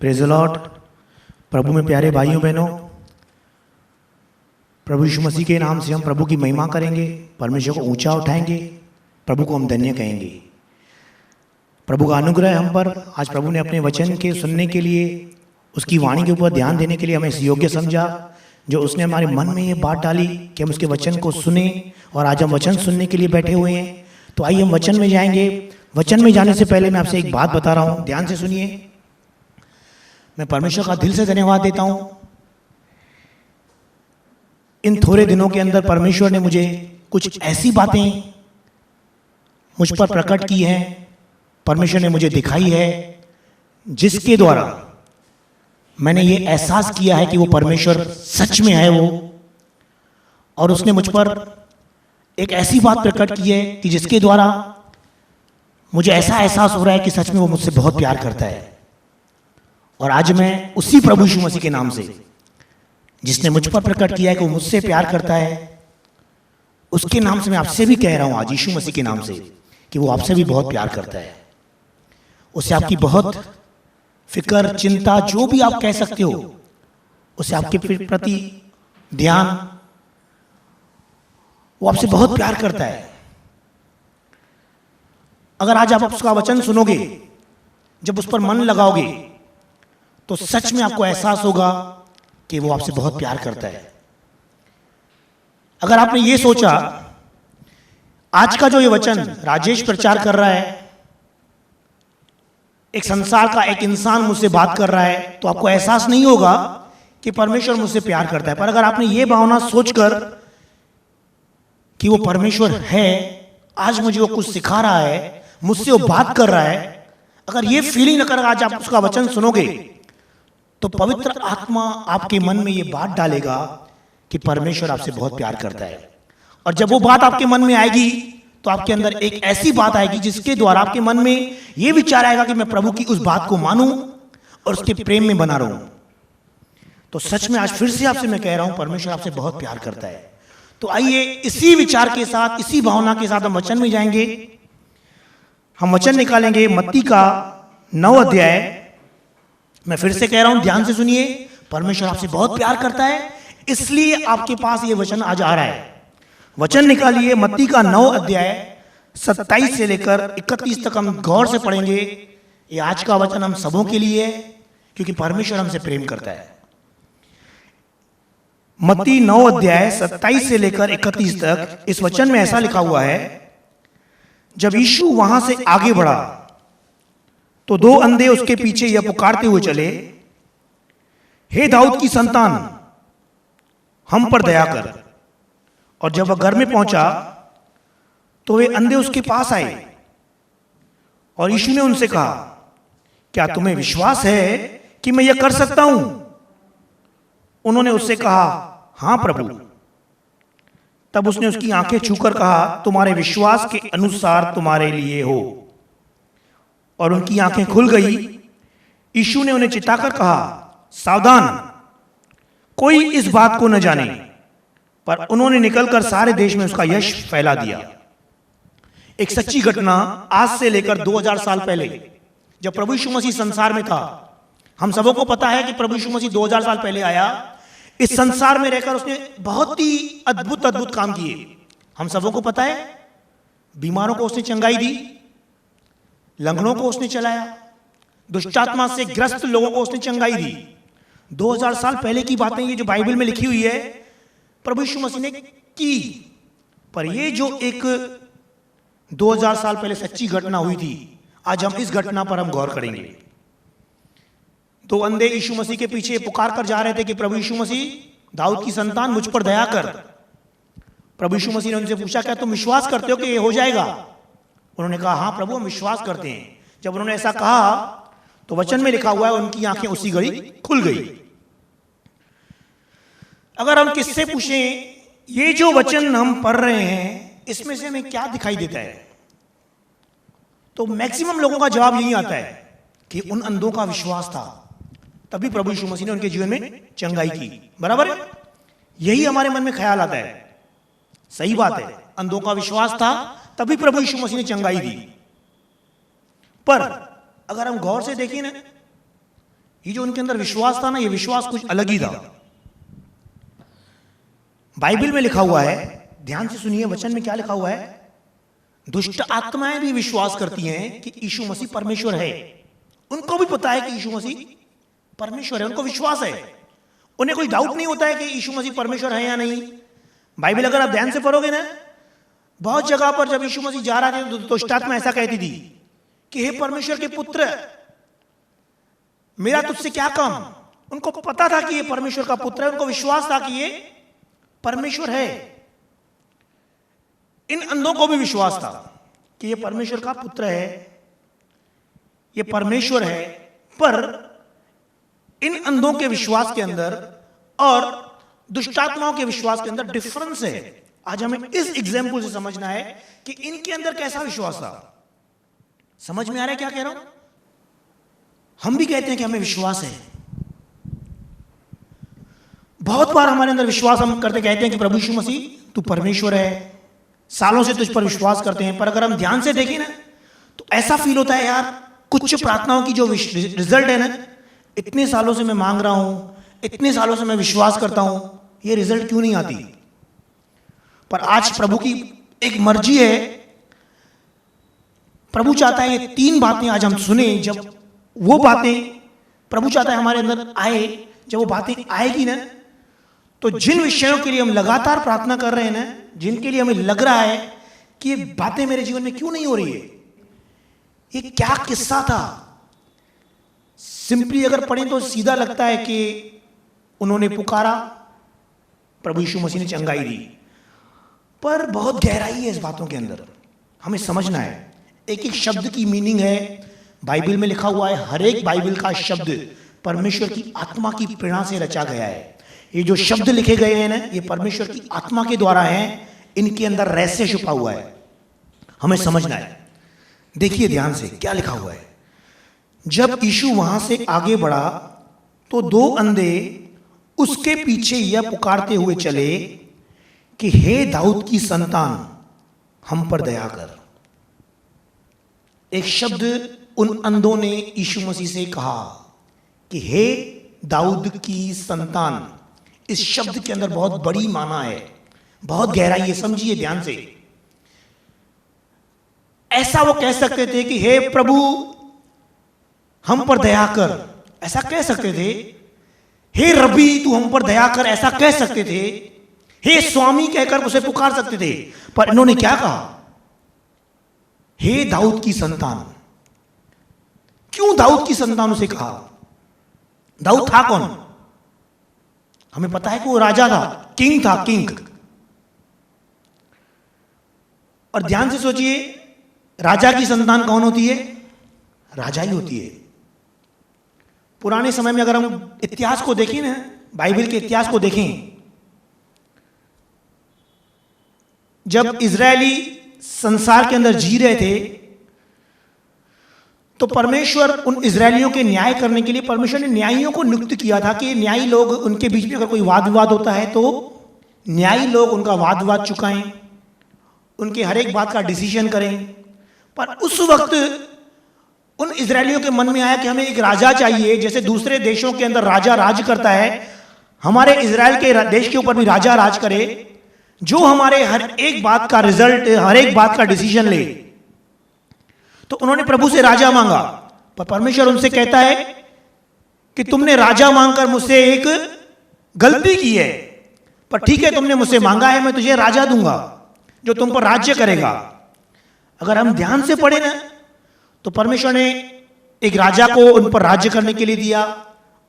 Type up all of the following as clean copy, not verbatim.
Praise the Lord. प्रभु में प्यारे भाइयों बहनों, प्रभु यीशु मसीह के नाम से हम प्रभु की महिमा करेंगे, परमेश्वर को ऊंचा उठाएंगे, प्रभु को हम धन्य कहेंगे। प्रभु का अनुग्रह हम पर, आज प्रभु ने अपने वचन के सुनने के लिए, उसकी वाणी के ऊपर ध्यान देने के लिए हमें इस योग्य समझा, जो उसने हमारे मन में ये बात डाली कि हम उसके वचन को सुने, और आज हम वचन सुनने के लिए बैठे हुए हैं। तो आइए हम वचन में जाएंगे। वचन में जाने से पहले मैं आपसे एक बात बता रहा हूँ, ध्यान से सुनिए। मैं परमेश्वर का दिल से धन्यवाद देता हूँ। इन थोड़े दिनों के अंदर परमेश्वर ने मुझे कुछ ऐसी बातें मुझ पर प्रकट की हैं, परमेश्वर ने मुझे दिखाई है, जिसके द्वारा मैंने ये एहसास किया है कि वो परमेश्वर सच में है वो, और उसने मुझ पर एक ऐसी बात प्रकट की है कि जिसके द्वारा मुझे ऐसा एहसास हो रहा है कि सच में वो मुझसे बहुत प्यार करता है। और आज मैं उसी प्रभु यीशु मसीह के नाम से, जिसने मुझ पर प्रकट किया है कि वो मुझसे प्यार करता है, उसके नाम से मैं आपसे भी कह रहा हूं आज यीशु मसीह के नाम से कि वो आपसे भी बहुत प्यार करता है। उसे आपकी बहुत फिक्र, चिंता, जो भी आप कह सकते हो, उसे आपके प्रति ध्यान, वो आपसे बहुत प्यार करता है। अगर आज आप उसका वचन सुनोगे, जब उस पर मन लगाओगे, तो सच में आपको एहसास होगा कि वो आपसे बहुत प्यार करता है। अगर आपने ये सोचा, आज का जो ये वचन राजेश प्रचार कर रहा है, एक संसार का एक इंसान मुझसे बात कर रहा है, तो आपको एहसास नहीं होगा कि परमेश्वर मुझसे प्यार करता है। पर अगर आपने ये भावना सोचकर कि वो परमेश्वर है, आज मुझे वो कुछ सिखा रहा है, मुझसे वो बात कर रहा है, अगर ये फीलिंग लेकर आज आप उसका वचन सुनोगे, तो पवित्र आत्मा आपके मन में ये बात डालेगा कि परमेश्वर आपसे बहुत प्यार करता है। और जब वो बात आपके मन में आएगी, तो आपके अंदर एक ऐसी बात आएगी जिसके द्वारा आपके मन में ये विचार आएगा कि मैं प्रभु की उस बात को मानूं और उसके प्रेम में बना रहूं। तो सच में आज फिर से आपसे मैं कह रहा हूं, परमेश्वर आपसे बहुत प्यार करता है। तो आइए इसी विचार के साथ, इसी भावना के साथ हम वचन में जाएंगे। हम वचन निकालेंगे मत्ती का 9 अध्याय। मैं फिर से कह रहा हूं, ध्यान से सुनिए। परमेश्वर आपसे बहुत प्यार करता है, इसलिए आपके पास ये वचन आज आ रहा है। वचन निकालिए, मत्ती का 9 अध्याय 27 से लेकर 31 तक हम गौर से पढ़ेंगे। ये आज का वचन हम सबों के लिए है, क्योंकि परमेश्वर हमसे प्रेम करता है। मत्ती 9 अध्याय 27 से लेकर 31 तक इस वचन में ऐसा लिखा हुआ है, जब यीशु वहां से आगे बढ़ा तो 2 अंधे उसके पीछे यह पुकारते हुए चले, हे दाऊद की संतान, हम पर दया कर। और जब वह घर में पहुंचा तो वे अंधे उसके पास आए, और यीशु ने उनसे कहा, क्या तुम्हें विश्वास है कि मैं यह कर सकता हूं? उन्होंने उससे कहा, हां प्रभु। तब उसने उसकी आंखें छूकर कहा, तुम्हारे विश्वास के अनुसार तुम्हारे लिए हो। और उनकी आंखें खुल गई। यीशु ने उन्हें चिताकर कहा, सावधान, कोई इस बात को न जाने। पर उन्होंने निकलकर सारे देश में उसका यश फैला दिया। एक सच्ची घटना, आज से लेकर 2000 साल पहले जब प्रभु यीशु मसीह संसार में था, हम सबों को पता है कि प्रभु यीशु मसीह 2000 साल पहले आया। इस संसार में रहकर उसने बहुत ही अद्भुत अद्भुत काम किए। हम सबों को पता है, बीमारों को उसने चंगाई दी, लंगड़ों को उसने चलाया, दुष्टात्मा से ग्रस्त लोगों को उसने चंगाई दी। 2000 साल पहले की बातें ये जो बाइबल में लिखी हुई है, प्रभु यीशु मसीह ने की। पर ये जो एक 2000 साल पहले सच्ची घटना हुई थी, आज हम इस घटना पर हम गौर करेंगे। 2 अंधे यीशु मसीह के पीछे पुकार कर जा रहे थे कि प्रभु यीशु मसीह, दाऊद की संतान, मुझ पर दया कर। प्रभु यीशु मसीह ने उनसे पूछा, क्या तुम विश्वास करते हो कि ये हो जाएगा? उन्होंने कहा, हां प्रभु, हम विश्वास करते हैं। जब उन्होंने ऐसा कहा तो वचन में लिखा हुआ है, उनकी आंखें उसी घड़ी खुल गई। अगर हम किससे पूछें, ये जो वचन हम पढ़ रहे हैं, इसमें से हमें क्या दिखाई देता है, तो मैक्सिमम लोगों का जवाब यही आता है कि उन अंधों का विश्वास था, तभी प्रभु यीशु मसीह ने उनके जीवन में चंगाई की। बराबर है? यही हमारे मन में ख्याल आता है। सही बात है, अंधों का विश्वास था, तभी प्रभु यीशु मसीह ने चंगाई दी। पर अगर हम गौर से देखिए ना, ये जो उनके अंदर विश्वास था ना, ये विश्वास कुछ अलग ही था। बाइबल में लिखा हुआ है, ध्यान से सुनिए वचन में क्या लिखा हुआ है। दुष्ट आत्माएं भी विश्वास करती हैं कि यीशु मसीह परमेश्वर है। उनको भी पता है कि यीशु मसीह परमेश्वर है, उनको विश्वास है, उन्हें कोई डाउट नहीं होता है कि यीशु मसीह परमेश्वर है या नहीं। बाइबल अगर आप ध्यान से पढ़ोगे ना, बहुत जगह पर जब यीशु मसीह जा रहा था तो दुष्ट आत्मा ऐसा कहती थी कि हे परमेश्वर के पुत्र, मेरा तुझसे क्या काम। उनको पता था कि ये परमेश्वर का पुत्र है, उनको विश्वास था कि ये परमेश्वर है। इन अंधों को भी विश्वास था कि ये परमेश्वर का पुत्र है, ये परमेश्वर है। पर इन अंधों के विश्वास के अंदर और दुष्टात्माओं के विश्वास के अंदर डिफरेंस है। आज हमें इस एग्जाम्पल से समझना है कि इनके अंदर कैसा विश्वास था। समझ में आ रहा है क्या कह रहा हूं? हम भी कहते हैं कि हमें विश्वास है, बहुत बार हमारे अंदर विश्वास हम करते कहते हैं कि प्रभु यीशु मसीह तू परमेश्वर है, सालों से तुझ पर विश्वास करते हैं। पर अगर हम ध्यान से देखें ना, तो ऐसा फील होता है यार, कुछ प्रार्थनाओं की जो रिजल्ट है ना, इतने सालों से मैं मांग रहा हूं, इतने सालों से मैं विश्वास करता हूं, ये रिजल्ट क्यों नहीं आती। पर आज प्रभु की एक मर्जी है, प्रभु चाहता है ये 3 बातें आज हम सुने। जब वो बातें प्रभु चाहता है हमारे अंदर आए, जब वो बातें आएगी ना, तो जिन विषयों के लिए हम लगातार प्रार्थना कर रहे हैं ना, जिनके लिए हमें लग रहा है कि ये बातें मेरे जीवन में क्यों नहीं हो रही है, ये क्या किस्सा था, सिंपली अगर पढ़ें तो सीधा लगता है कि उन्होंने पुकारा, प्रभु यीशु मसीह ने चंगाई दी। पर बहुत गहराई है इस बातों के अंदर, हमें समझना है। एक एक शब्द की मीनिंग है, बाइबल में लिखा हुआ है। हर एक बाइबल का शब्द परमेश्वर की आत्मा की प्रेरणा से रचा गया है। ये जो शब्द लिखे गए हैं ना, ये परमेश्वर की आत्मा के द्वारा हैं। इनके अंदर रहस्य छुपा हुआ है, हमें समझना है। देखिए ध्यान से क्या लिखा हुआ है। जब यीशु वहां से आगे बढ़ा तो 2 अंधे उसके पीछे यह पुकारते हुए चले कि हे दाऊद की संतान, हम पर दया कर। एक शब्द उन अंधों ने यीशु मसीह से कहा कि हे दाऊद की संतान। इस शब्द के अंदर बहुत बड़ी माना है, बहुत गहराई है, समझिए ध्यान से। ऐसा वो कह सकते थे कि हे प्रभु हम पर दया कर, ऐसा कह सकते थे। हे रब्बी तू हम पर दया कर, ऐसा कह सकते थे। हे स्वामी कहकर उसे पुकार सकते थे। पर इन्होंने क्या कहा? हे दाऊद की संतान। क्यों दाऊद की संतान उसे कहा? दाऊद था कौन? हमें पता है कि वो राजा था, किंग था, किंग। और ध्यान से सोचिए, राजा की संतान कौन होती है? राजा ही होती है। पुराने समय में अगर हम इतिहास को देखें ना, बाइबल के इतिहास को देखें, जब इजरायली संसार के अंदर जी रहे थे तो परमेश्वर उन इजरायलियों के न्याय करने के लिए परमेश्वर ने न्यायियों को नियुक्त किया था कि न्यायी लोग, उनके बीच में अगर कोई वाद विवाद होता है तो न्यायी लोग उनका वाद विवाद चुकाएं, उनके हर एक बात का डिसीजन करें। पर उस वक्त उन इजरायलियों के मन में आया कि हमें एक राजा चाहिए, जैसे दूसरे देशों के अंदर राजा राज करता है, हमारे इजराइल के देश के ऊपर भी राजा राज करे, जो हमारे हर एक बात का रिजल्ट, हर एक बात का डिसीजन ले। तो उन्होंने प्रभु से राजा मांगा, पर परमेश्वर उनसे कहता है कि तुमने राजा मांगकर मुझसे एक गलती की है, पर ठीक है तुमने मुझसे मांगा है, मैं तुझे राजा दूंगा जो तुम पर राज्य करेगा। अगर हम ध्यान से पढ़े ना, तो परमेश्वर ने एक राजा को उन पर राज्य करने के लिए दिया।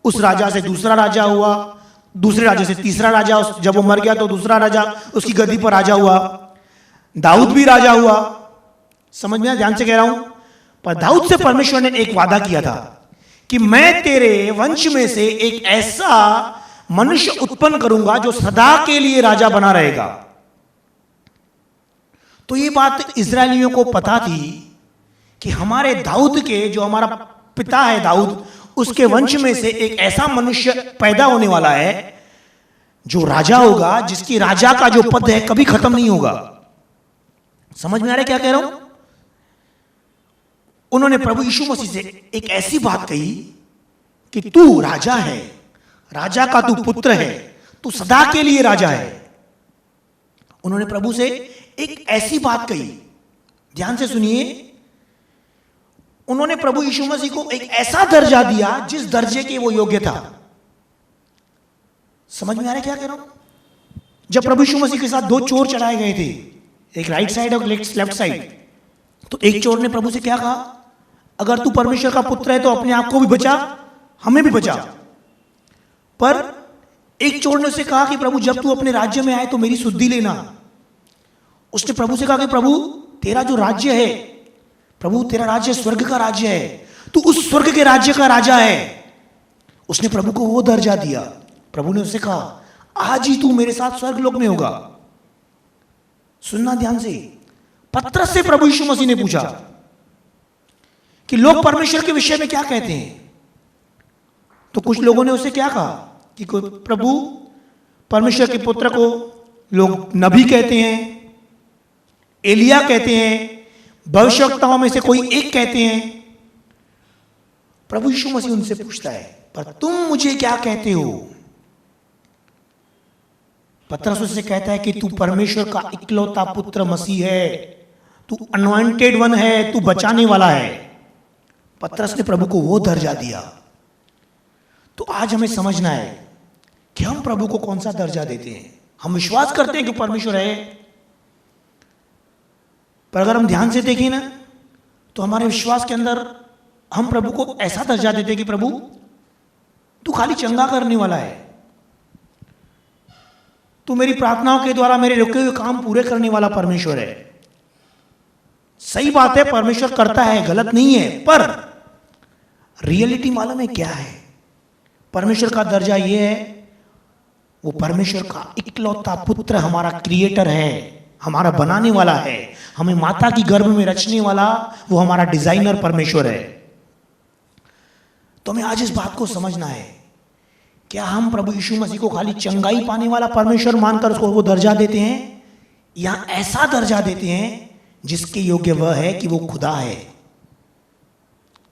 उस राजा से दूसरा राजा हुआ, दूसरे राजा से तीसरा राजा, जब वो मर गया तो दूसरा राजा उसकी गद्दी पर राजा हुआ। दाऊद भी राजा हुआ। समझ में, ध्यान से कह रहा हूं। पर दाऊद से परमेश्वर ने एक वादा किया था कि मैं तेरे वंश में से एक ऐसा मनुष्य उत्पन्न करूंगा जो सदा के लिए राजा बना रहेगा। तो ये बात इजरायलियों को पता थी कि हमारे दाऊद के, जो हमारा पिता है दाऊद, उसके वंश में से एक ऐसा मनुष्य पैदा होने वाला है जो राजा होगा, जिसकी राजा का जो पद है कभी खत्म नहीं होगा। समझ में आ रहा है क्या कह रहा हूं? उन्होंने प्रभु यीशु मसीह से एक ऐसी बात कही कि तू राजा है, राजा का तू पुत्र है, तू सदा के लिए राजा है। उन्होंने प्रभु से एक ऐसी बात कही, ध्यान से सुनिए, उन्होंने प्रभु यीशु मसीह को एक ऐसा दर्जा दिया जिस दर्जे के वो योग्य था। समझ में आ रहा है क्या कह रहा हूं? जब प्रभु यीशु मसीह के साथ दो चोर चढ़ाए गए थे, एक राइट साइड और लेफ्ट साइड, तो एक चोर ने प्रभु से क्या कहा, अगर तू परमेश्वर का पुत्र है तो अपने आप को भी बचा, हमें भी बचा। पर एक चोर ने उसे कहा कि प्रभु जब तू अपने राज्य में आए तो मेरी सुधि लेना। उसने प्रभु से कहा कि प्रभु तेरा जो राज्य है, प्रभु तेरा राज्य स्वर्ग का राज्य है, तू उस स्वर्ग के राज्य का राजा है। उसने प्रभु को वो दर्जा दिया। प्रभु ने उससे कहा आज ही तू मेरे साथ स्वर्ग लोक में होगा। सुनना ध्यान से, पतरस से प्रभु यीशु मसीह ने पूछा कि लोग परमेश्वर के विषय में क्या कहते हैं। तो कुछ लोगों ने उससे क्या कहा कि प्रभु परमेश्वर के पुत्र को लोग नबी कहते हैं, एलिया कहते हैं, भविष्यवक्ताओं में से कोई एक कहते हैं। प्रभु यीशु मसीह उनसे पूछता है पर तुम मुझे क्या कहते हो? पतरस उससे कहता है कि तू परमेश्वर का इकलौता पुत्र मसीह है, तू अनॉइंटेड वन है, तू बचाने वाला है। पतरस ने प्रभु को वो दर्जा दिया। तो आज हमें समझना है कि हम प्रभु को कौन सा दर्जा देते हैं। हम विश्वास करते हैं कि परमेश्वर है, पर अगर हम ध्यान से देखें ना तो हमारे विश्वास के अंदर हम प्रभु को ऐसा दर्जा देते हैं कि प्रभु तू खाली चंगा करने वाला है, तू मेरी प्रार्थनाओं के द्वारा मेरे रुके हुए काम पूरे करने वाला परमेश्वर है। सही बात है, परमेश्वर करता है, गलत नहीं है, पर रियलिटी मालूम है क्या है? परमेश्वर का दर्जा यह है, वो परमेश्वर का इकलौता पुत्र, हमारा क्रिएटर है, हमारा बनाने वाला है, हमें माता की गर्भ में रचने वाला वो हमारा डिजाइनर परमेश्वर है। तो हमें आज इस बात को समझना है, क्या हम प्रभु यीशु मसीह को खाली चंगाई पाने वाला परमेश्वर मानकर उसको वो दर्जा देते हैं, या ऐसा दर्जा देते हैं जिसके योग्य वह है कि वो खुदा है?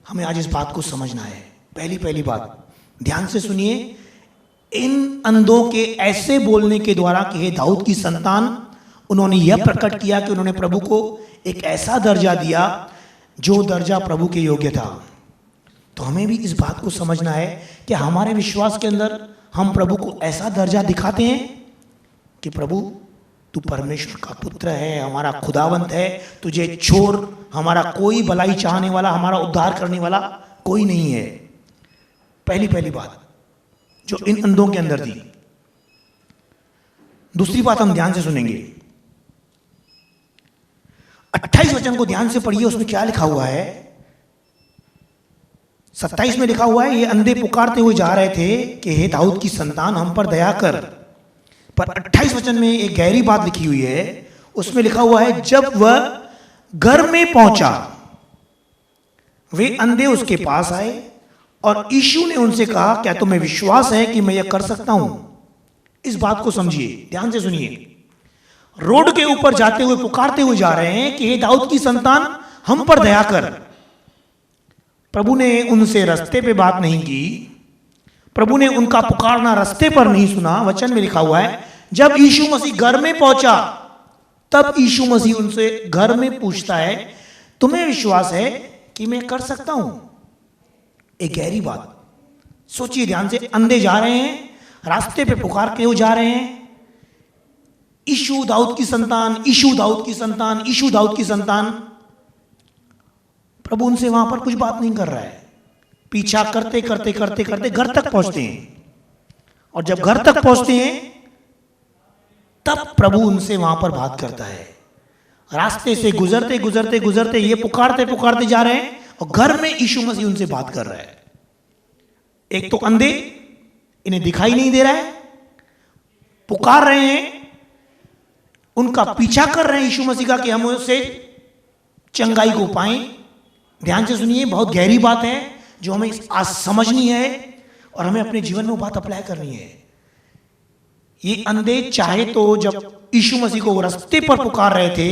हमें आज इस बात को समझना है। पहली बात ध्यान से सुनिए, इन अंधों के ऐसे बोलने के द्वारा कि हे दाऊद की संतान, उन्होंने यह प्रकट किया कि उन्होंने प्रभु को एक ऐसा दर्जा दिया जो दर्जा प्रभु के योग्य था। तो हमें भी इस बात को समझना है कि हमारे विश्वास के अंदर हम प्रभु को ऐसा दर्जा दिखाते हैं कि प्रभु तू परमेश्वर का पुत्र है, हमारा खुदावंत है, तुझे छोड़ हमारा कोई भलाई चाहने वाला, हमारा उद्धार करने वाला कोई नहीं है। पहली बात जो इन अंधों के अंदर थी। दूसरी बात हम ध्यान से सुनेंगे, 28 वचन को ध्यान से पढ़िए, उसमें क्या लिखा हुआ है। 27 में लिखा हुआ है, ये अंधे पुकारते हुए जा रहे थे कि हे दाऊद की संतान हम पर दया कर। पर 28 वचन में एक गहरी बात लिखी हुई है, उसमें लिखा हुआ है जब वह घर में पहुंचा वे अंधे उसके पास आए और यीशु ने उनसे कहा क्या तुम्हें विश्वास है कि मैं यह कर सकता हूं? इस बात को समझिए, ध्यान से सुनिए। रोड के ऊपर जाते हुए पुकारते हुए जा रहे हैं कि हे दाऊद की संतान हम पर दया कर। प्रभु ने उनसे रास्ते पे बात नहीं की, प्रभु ने उनका पुकारना रास्ते पर नहीं सुना। वचन में लिखा हुआ है जब यीशु मसीह घर में पहुंचा तब यीशु मसीह उनसे घर में पूछता है तुम्हें विश्वास है कि मैं कर सकता हूं? एक गहरी बात सोचिए ध्यान से। अंधे जा रहे हैं, रास्ते पे पुकार के हो जा रहे हैं, यीशु दाऊद की संतान, यीशु दाऊद की संतान, यीशु दाऊद की संतान। प्रभु उनसे वहां पर कुछ बात नहीं कर रहा है, पीछा करते करते करते करते घर तक पहुंचते हैं। और जब घर तक पहुंचते हैं तब प्रभु उनसे वहां पर बात करता है। रास्ते से गुजरते गुजरते गुजरते ये पुकारते पुकारते जा रहे हैं और घर में यीशु मसीह उनसे बात कर रहा है। एक तो अंधे, इन्हें दिखाई नहीं दे रहा है, पुकार रहे हैं, उनका पीछा कर रहे हैं यीशु मसीह का कि हम उससे चंगाई को पाएं। ध्यान से सुनिए, बहुत गहरी बात है जो हमें आज समझनी है और हमें अपने जीवन में वो बात अप्लाई करनी है। ये अंधे चाहे तो जब यीशु मसीह को वो रास्ते पर पुकार रहे थे,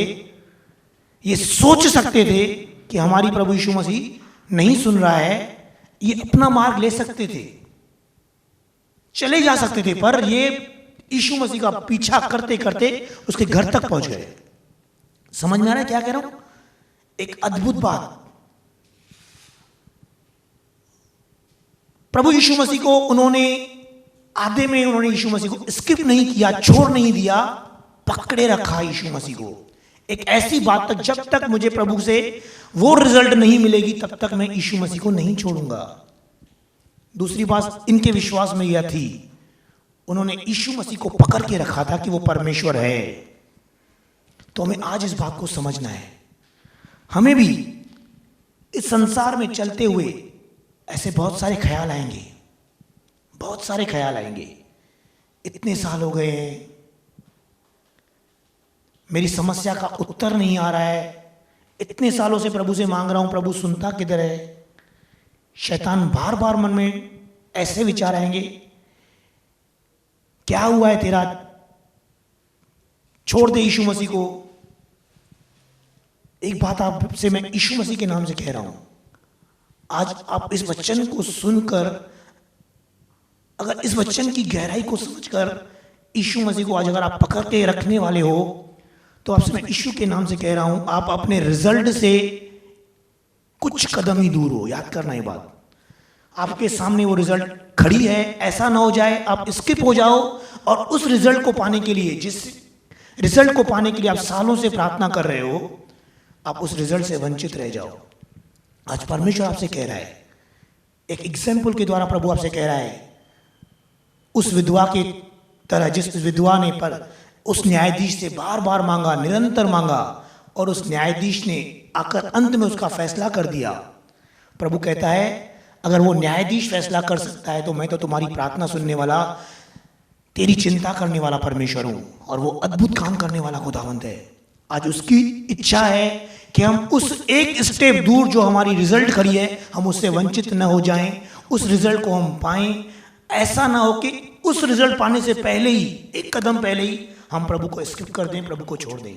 ये सोच सकते थे कि हमारी प्रभु यीशु मसीह नहीं सुन रहा है, ये अपना मार्ग ले सकते थे, चले जा सकते थे, पर ये यीशु मसीह का पीछा करते करते उसके घर तक पहुंच गए। समझ में आ रहा है क्या कह रहा हूं? एक अद्भुत बात। प्रभु यीशु मसीह को उन्होंने आधे में उन्होंने यीशु मसीह को स्किप नहीं किया, छोड़ नहीं दिया, पकड़े रखा यीशु मसीह को एक ऐसी बात तक, जब तक मुझे प्रभु से वो रिजल्ट नहीं मिलेगी तब तक मैं यीशु मसीह को नहीं छोड़ूंगा। दूसरी बात इनके विश्वास में यह थी, उन्होंने यीशु मसीह को पकड़ के रखा था कि वो परमेश्वर है। तो हमें आज इस बात को समझना है। हमें भी इस संसार में चलते हुए ऐसे बहुत सारे ख्याल आएंगे, बहुत सारे ख्याल आएंगे। इतने साल हो गए हैं, मेरी समस्या का उत्तर नहीं आ रहा है, इतने सालों से प्रभु से मांग रहा हूं, प्रभु सुनता किधर है। शैतान बार बार मन में ऐसे विचार आएंगे, क्या हुआ है तेरा, छोड़ दे यीशु मसीह को। एक बात आपसे मैं यीशु मसीह के नाम से कह रहा हूं, आज आप इस वचन को सुनकर, अगर इस वचन की गहराई को समझकर यीशु मसीह को आज अगर आप पकड़ के रखने वाले हो, तो आपसे मैं यीशु के नाम से कह रहा हूं, आप अपने रिजल्ट से कुछ कदम ही दूर हो। याद करना ये बात, आपके सामने वो रिजल्ट खड़ी है, ऐसा ना हो जाए आप स्किप हो जाओ और उस रिजल्ट को पाने के लिए, जिस रिजल्ट को पाने के लिए आप सालों से प्रार्थना कर रहे हो, आप उस रिजल्ट से वंचित रह जाओ। आज परमेश्वर आपसे कह रहा है, एक एग्जाम्पल के द्वारा प्रभु आपसे कह रहा है, उस विधवा के तरह जिस विधवा ने पर उस न्यायाधीश से बार बार मांगा, निरंतर मांगा, और उस न्यायाधीश ने आकर अंत में उसका फैसला कर दिया। प्रभु कहता है, अगर वो न्यायाधीश फैसला कर सकता है तो मैं तो तुम्हारी प्रार्थना सुनने वाला, तेरी चिंता करने वाला परमेश्वर हूं, और वो अद्भुत काम करने वाला खुदावंत है। आज उसकी इच्छा है कि हम उस एक स्टेप दूर जो हमारी रिजल्ट खड़ी है, हम उससे वंचित न हो जाएं, उस रिजल्ट को हम पाएं। ऐसा ना हो कि उस रिजल्ट पाने से पहले ही, एक कदम पहले ही हम प्रभु को स्किप कर दें, प्रभु को छोड़ दें।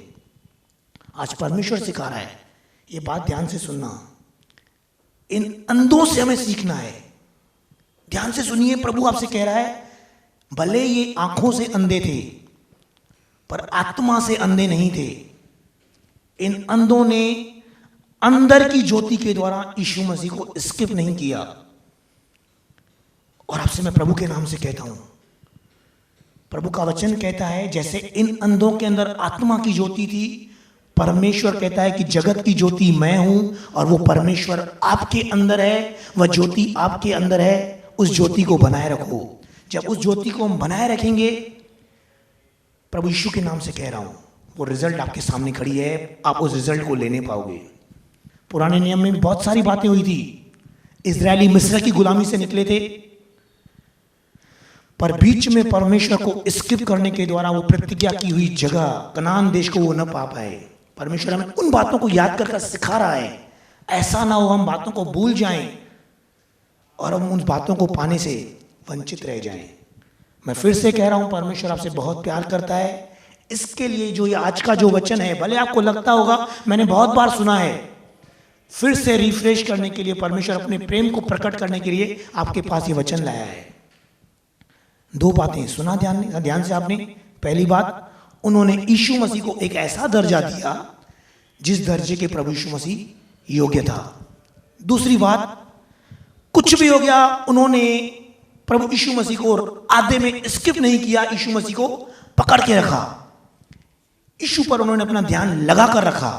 आज परमेश्वर सिखा रहा है, ये बात ध्यान से सुनना, इन अंधों से हमें सीखना है। ध्यान से सुनिए, प्रभु आपसे कह रहा है, भले ये आंखों से अंधे थे पर आत्मा से अंधे नहीं थे। इन अंधों ने अंदर की ज्योति के द्वारा यीशु मसीह को स्किप नहीं किया। और आपसे मैं प्रभु के नाम से कहता हूं, प्रभु का वचन कहता है, जैसे इन अंधों के अंदर आत्मा की ज्योति थी, परमेश्वर कहता है कि जगत की ज्योति मैं हूं, और वो परमेश्वर आपके अंदर है, वह ज्योति आपके अंदर है। उस ज्योति को बनाए रखो। जब उस ज्योति को हम बनाए रखेंगे, प्रभु यीशु के नाम से कह रहा हूं, वो रिजल्ट आपके सामने खड़ी है, आप उस रिजल्ट को लेने पाओगे। पुराने नियम में भी बहुत सारी बातें हुई थी। इजरायली मिस्र की गुलामी से निकले थे, पर बीच में परमेश्वर को स्किप करने के द्वारा वो प्रतिज्ञा की हुई जगह, कनान देश को वो न पा पाए। परमेश्वर हमें उन बातों को याद कर सिखा रहा है। ऐसा ना हो हम बातों को भूल जाएं और हम उन बातों को पाने से वंचित रह जाएं। मैं फिर से कह रहा हूं, परमेश्वर आपसे बहुत प्यार करता है। इसके लिए जो ये आज का जो वचन है, भले आपको लगता होगा मैंने बहुत बार सुना है, फिर से रिफ्रेश करने के लिए परमेश्वर अपने प्रेम को प्रकट करने के लिए आपके पास ये वचन लाया है। दो बातें सुना ध्यान से आपने। पहली बात, उन्होंने यीशु मसीह को एक ऐसा दर्जा दिया जिस दर्जे के प्रभु यीशु मसीह योग्य था। दूसरी बात, कुछ भी हो गया, उन्होंने प्रभु यीशु मसीह को आधे में स्किप नहीं किया, यीशु मसीह को पकड़ के रखा, यीशु पर उन्होंने अपना ध्यान लगा कर रखा।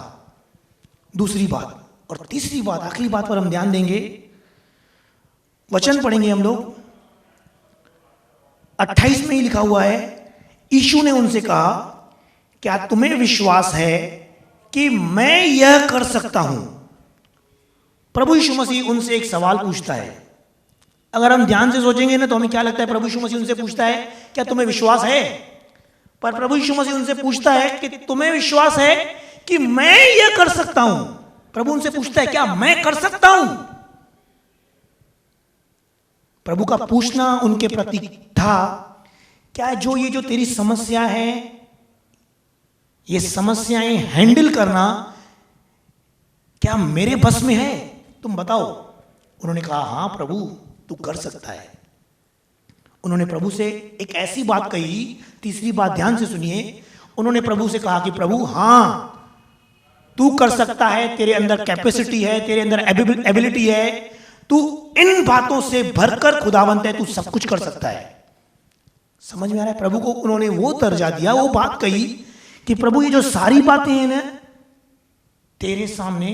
दूसरी बात, और तीसरी बात, आखिरी बात पर हम ध्यान देंगे। वचन पढ़ेंगे हम लोग, 28 में ही लिखा हुआ है, यीशु ने उनसे कहा, क्या तुम्हें विश्वास है कि मैं यह कर सकता हूं? प्रभु यीशु मसीह उनसे एक सवाल पूछता है। अगर हम ध्यान से सोचेंगे ना, तो हमें क्या लगता है, प्रभु यीशु मसीह उनसे पूछता है क्या तुम्हें विश्वास है? पर प्रभु यीशु मसीह उनसे पूछता है कि तुम्हें विश्वास है कि मैं यह कर सकता हूं? प्रभु उनसे पूछता है, क्या मैं कर सकता हूं? प्रभु का पूछना उनके प्रति था, क्या जो तेरी समस्या है, ये समस्याएं हैंडल करना क्या मेरे बस में है? तुम बताओ। उन्होंने कहा, हाँ प्रभु तू कर सकता है। उन्होंने प्रभु से एक ऐसी बात कही, तीसरी बात ध्यान से सुनिए, उन्होंने प्रभु से कहा कि प्रभु हाँ तू कर सकता है, तेरे अंदर कैपेसिटी है, तेरे अंदर एबिलिटी है, तू इन बातों से भरकर खुदावंत है, तू सब कुछ कर सकता है। समझ में आ रहा है? प्रभु को उन्होंने वो दर्जा दिया, वो बात कही कि प्रभु ये जो सारी बातें हैं ना, तेरे सामने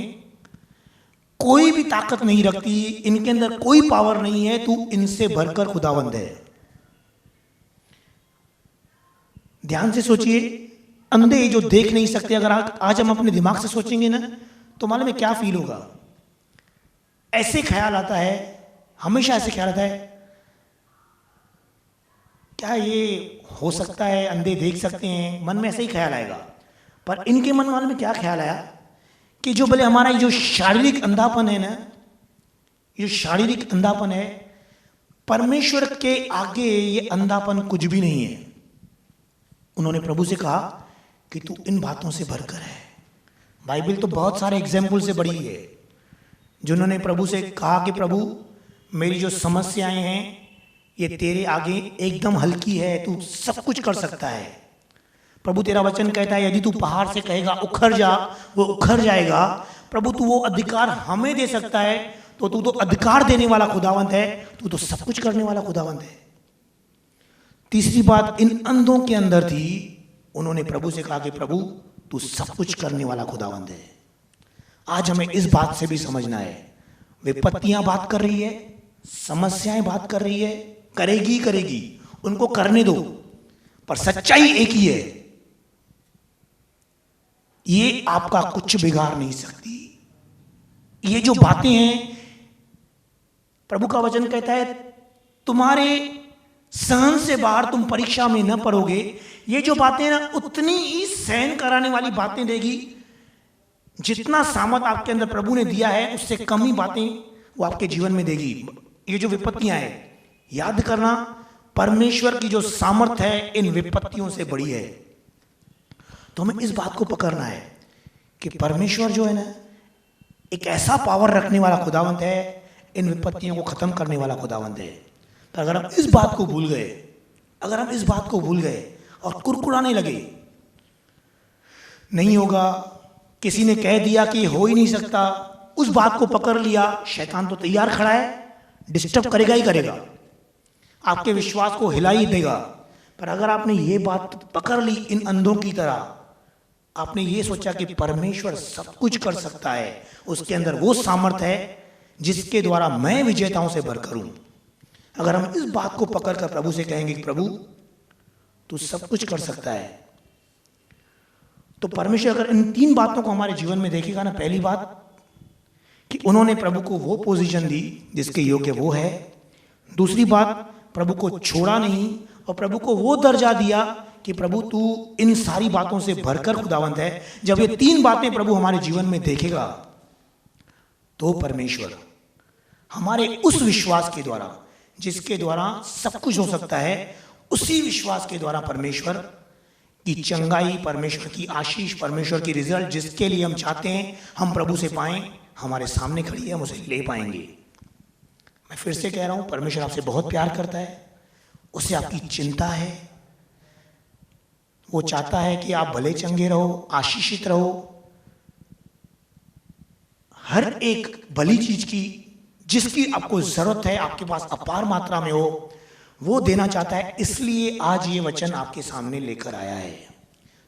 कोई भी ताकत नहीं रखती, इनके अंदर कोई पावर नहीं है, तू इनसे भरकर खुदावंत है। ध्यान से सोचिए, अंधे जो देख नहीं सकते, अगर आज हम अपने दिमाग से सोचेंगे ना तो मालूम है क्या फील होगा। ऐसे ख्याल आता है, हमेशा ऐसे ख्याल आता है, क्या ये हो सकता है, अंधे देख सकते हैं, मन में ऐसे ही ख्याल आएगा। पर इनके मन में क्या ख्याल आया कि जो भले हमारा जो शारीरिक अंधापन है ना, ये शारीरिक अंधापन है, परमेश्वर के आगे ये अंधापन कुछ भी नहीं है। उन्होंने प्रभु से कहा कि तू इन बातों से भरकर है। बाइबल तो बहुत सारे एग्जाम्पल से बड़ी है, जिन्होंने प्रभु से कहा कि प्रभु मेरी जो समस्याएं हैं ये तेरे आगे एकदम हल्की है, तू सब कुछ कर सकता है। प्रभु तेरा वचन कहता है यदि तू पहाड़ से कहेगा उखड़ जा, वो उखड़ जाएगा। प्रभु तू वो अधिकार हमें दे सकता है, तो तू तो अधिकार देने वाला खुदावंत है, तू तो सब कुछ करने वाला खुदावंत है। तीसरी बात इन अंधों के अंदर थी, उन्होंने प्रभु से कहा कि प्रभु तू सब कुछ करने वाला खुदावंत है। आज हमें इस बात से भी समझना है, विपत्तियां बात कर रही है, समस्याएं बात कर रही है, करेगी, उनको करने दो, पर सच्चाई एक ही है, ये आपका कुछ बिगाड़ नहीं सकती। ये जो बातें हैं, प्रभु का वचन कहता है तुम्हारे सहन से बाहर तुम परीक्षा में न पड़ोगे। ये जो बातें ना उतनी ही सहन कराने वाली बातें देगी, जितना सामर्थ आपके अंदर प्रभु ने दिया है उससे कम ही बातें वो आपके जीवन में देगी। ये जो विपत्तियां हैं, याद करना परमेश्वर की जो सामर्थ है इन विपत्तियों से बड़ी है। तो हमें इस बात को पकड़ना है कि परमेश्वर जो है ना एक ऐसा पावर रखने वाला खुदावंत है, इन विपत्तियों को खत्म करने वाला खुदावंत है। तो अगर हम इस बात को भूल गए, और कुरकुराने लगे, नहीं होगा, किसी ने कह दिया कि हो ही नहीं सकता, उस बात को पकड़ लिया, शैतान तो तैयार खड़ा है, डिस्टर्ब करेगा ही करेगा, आपके विश्वास को हिला ही देगा। पर अगर आपने ये बात पकड़ ली इन अंधों की तरह, आपने ये सोचा कि परमेश्वर सब कुछ कर सकता है, उसके अंदर वो सामर्थ है जिसके द्वारा मैं विजेताओं से भरकर हूं। अगर हम इस बात को पकड़कर प्रभु से कहेंगे कि प्रभु तू सब कुछ कर सकता है, तो परमेश्वर अगर इन तीन बातों को हमारे जीवन में देखेगा ना, पहली बात कि उन्होंने प्रभु को वो पोजीशन दी जिसके योग्य वो है। दूसरी बात, प्रभु को छोड़ा नहीं और प्रभु को वो दर्जा दिया कि प्रभु तू इन सारी बातों से भरकर खुदावंत है। जब ये तीन बातें प्रभु हमारे जीवन में देखेगा तो परमेश्वर हमारे उस विश्वास के द्वारा जिसके द्वारा सब कुछ हो सकता है, उसी विश्वास के द्वारा परमेश्वर की चंगाई, परमेश्वर की आशीष, परमेश्वर की रिजल्ट जिसके लिए हम चाहते हैं हम प्रभु से पाएं, हमारे सामने खड़ी है, हम उसे ले पाएंगे। मैं फिर से कह रहा हूं, परमेश्वर आपसे बहुत प्यार करता है, उसे आपकी चिंता है, वो चाहता है कि आप भले चंगे रहो, आशीषित रहो, हर एक भली चीज की जिसकी आपको जरूरत है आपके पास अपार मात्रा में हो, वो देना चाहता है। इसलिए आज ये वचन आपके सामने लेकर आया है।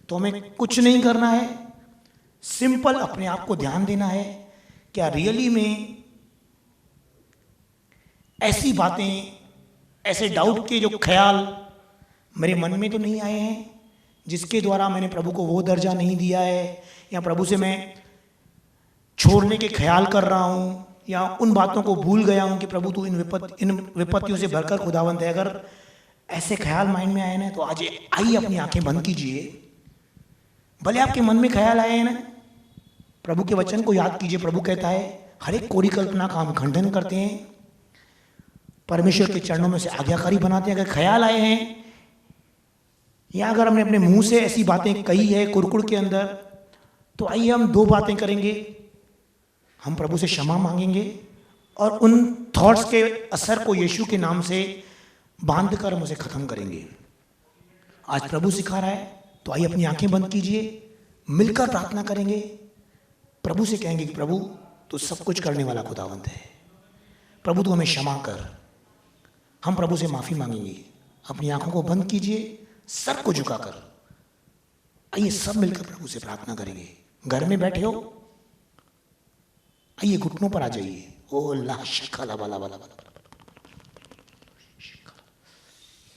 तो हमें कुछ नहीं करना है, सिंपल अपने आप को ध्यान देना है, क्या रियली में ऐसी बातें, ऐसे डाउट के जो ख्याल मेरे मन में तो नहीं आए हैं जिसके द्वारा मैंने प्रभु को वो दर्जा नहीं दिया है, या प्रभु से मैं छोड़ने के ख्याल कर रहा हूं, या उन बातों को भूल गया हूं कि प्रभु तू इन विपत्तियों से भरकर खुदावंत है। अगर ऐसे ख्याल माइंड में आए ना, तो आज आइए अपनी आंखें बंद कीजिए, भले आपके मन में ख्याल आए हैं ना, प्रभु के वचन को याद कीजिए। प्रभु कहता है हर एक कोरी कल्पना का हम खंडन करते हैं, परमेश्वर के चरणों में से आज्ञाकारी बनाते हैं। अगर ख्याल आए हैं या अगर हमने अपने मुंह से ऐसी बातें कही है कुरकुर के अंदर, तो आइए हम दो बातें करेंगे। हम प्रभु से क्षमा मांगेंगे और उन थॉट्स के असर को यीशु के नाम से बांध कर हम उसे खत्म करेंगे। आज प्रभु सिखा रहा है, तो आइए अपनी आंखें बंद कीजिए, मिलकर प्रार्थना करेंगे, प्रभु से कहेंगे कि प्रभु तू सब कुछ करने वाला खुदावंत है, प्रभु तू हमें क्षमा कर। हम प्रभु से माफी मांगेंगे। अपनी आंखों को बंद कीजिए, सर को झुकाकर आइए सब मिलकर प्रभु से प्रार्थना करेंगे। घर में बैठे हो, आइए घुटनों पर आ जाइए। ओ ला शिकाला बाला बाला बाला।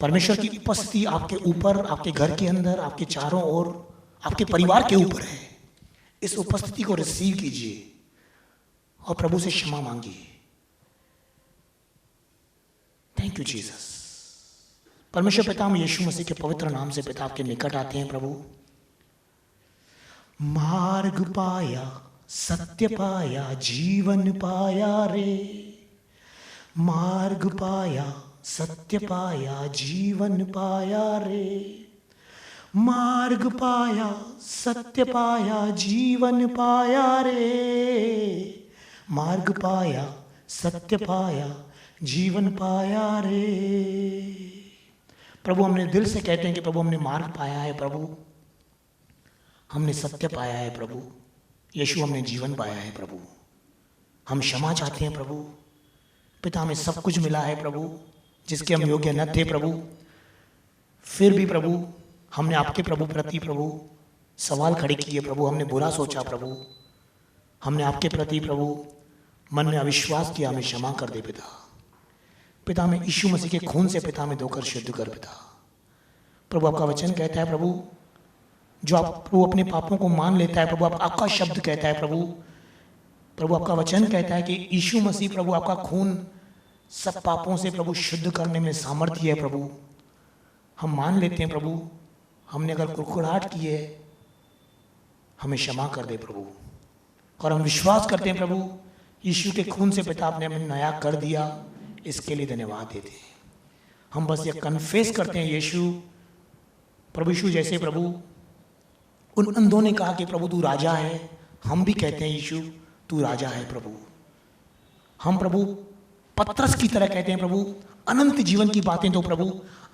परमेश्वर की उपस्थिति आपके ऊपर, आपके घर के अंदर, आपके चारों ओर, आपके परिवार के ऊपर है। इस उपस्थिति को रिसीव कीजिए और प्रभु से क्षमा मांगिए। Thank you Jesus. परमेश्वर पिता, हम यीशु मसीह के पवित्र नाम से पिता आपके निकट आते हैं। प्रभु, मार्ग पाया, सत्य पाया, जीवन पाया रे। मार्ग पाया, सत्य पाया, जीवन पाया रे। मार्ग पाया, सत्य पाया, जीवन पाया रे। मार्ग पाया, सत्य पाया, जीवन पाया रे। प्रभु, हमने दिल से कहते हैं कि प्रभु हमने मार्ग पाया है, प्रभु हमने सत्य पाया है, प्रभु यीशु हमने जीवन पाया है। प्रभु हम क्षमा चाहते हैं। प्रभु पिता, हमें सब कुछ मिला है प्रभु, जिसके हम योग्य न थे प्रभु, फिर भी प्रभु हमने आपके प्रभु प्रति प्रभु सवाल खड़े किए। प्रभु हमने बुरा सोचा, प्रभु हमने आपके प्रति प्रभु मन में अविश्वास किया। हमें क्षमा कर दे पिता। पिता हमें यीशु मसीह के खून से पिता हमें धोकर शुद्ध कर पिता। प्रभु आपका वचन कहता है प्रभु, जो आप प्रभु अपने पापों को मान लेता है प्रभु, आपका शब्द कहता है प्रभु आपका वचन कहता है कि यीशु मसीह प्रभु आपका खून सब पापों से प्रभु शुद्ध करने में सामर्थ्य है। प्रभु हम मान लेते हैं प्रभु, हमने अगर कुड़कुड़ाहट की है हमें क्षमा कर दे प्रभु। और हम विश्वास करते हैं प्रभु, यीशु के खून से पिता आपने हमें नया कर दिया, इसके लिए धन्यवाद देते हैं। हम बस ये कन्फेस करते हैं यीशु, प्रभु यीशु जैसे प्रभु उन अंधों ने कहा कि प्रभु तू राजा है, हम भी कहते हैं यीशु तू राजा है प्रभु। हम प्रभु पतरस की तरह कहते हैं प्रभु, अनंत जीवन की बातें तो प्रभु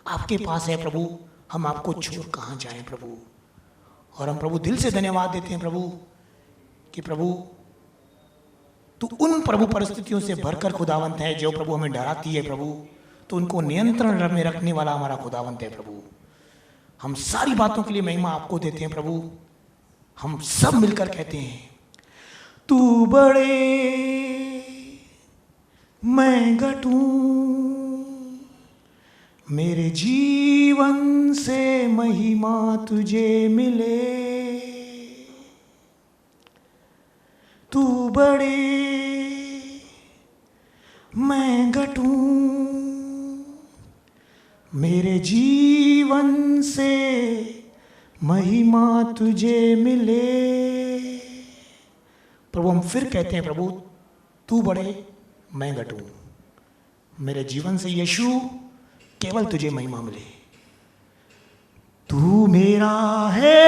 आपके पास है प्रभु, हम आपको छोड़ कहाँ जाएं प्रभु। और हम प्रभु दिल से धन्यवाद देते हैं प्रभु कि प्रभु तू उन प्रभु परिस्थितियों से भरकर खुदावंत है जो प्रभु हमें डराती है प्रभु, तो उनको नियंत्रण में रखने वाला हमारा खुदावंत है प्रभु। हम सारी बातों के लिए महिमा आपको देते हैं प्रभु। हम सब मिलकर कहते हैं, तू बड़े मैं घटूं, मेरे जीवन से महिमा तुझे मिले। तू बड़े मैं घटूं, मेरे जीवन से महिमा तुझे मिले। प्रभु हम फिर कहते हैं प्रभु, तू बड़े मैं घटूं, मेरे जीवन से यीशु केवल तुझे महिमा मिले। तू मेरा है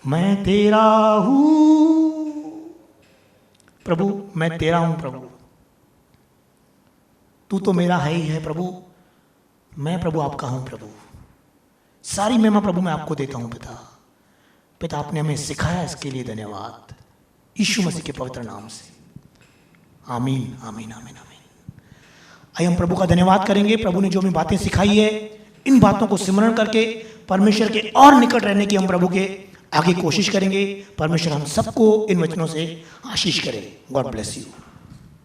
मैं तेरा हूं प्रभु, मैं तेरा हूं प्रभु। तू तो मेरा है ही है प्रभु, मैं प्रभु आपका हूं प्रभु। सारी महिमा प्रभु मैं आपको देता हूं पिता। पिता आपने हमें सिखाया, इसके लिए धन्यवाद यीशु मसीह के पवित्र नाम से। आमीन आमीन आमीन आमीन। आइए हम प्रभु का धन्यवाद करेंगे। प्रभु ने जो हमें बातें सिखाई है, इन बातों को सिमरण करके परमेश्वर के और निकट रहने की हम प्रभु के आगे कोशिश करेंगे। परमेश्वर हम सबको इन वचनों से आशीष करे। God bless you.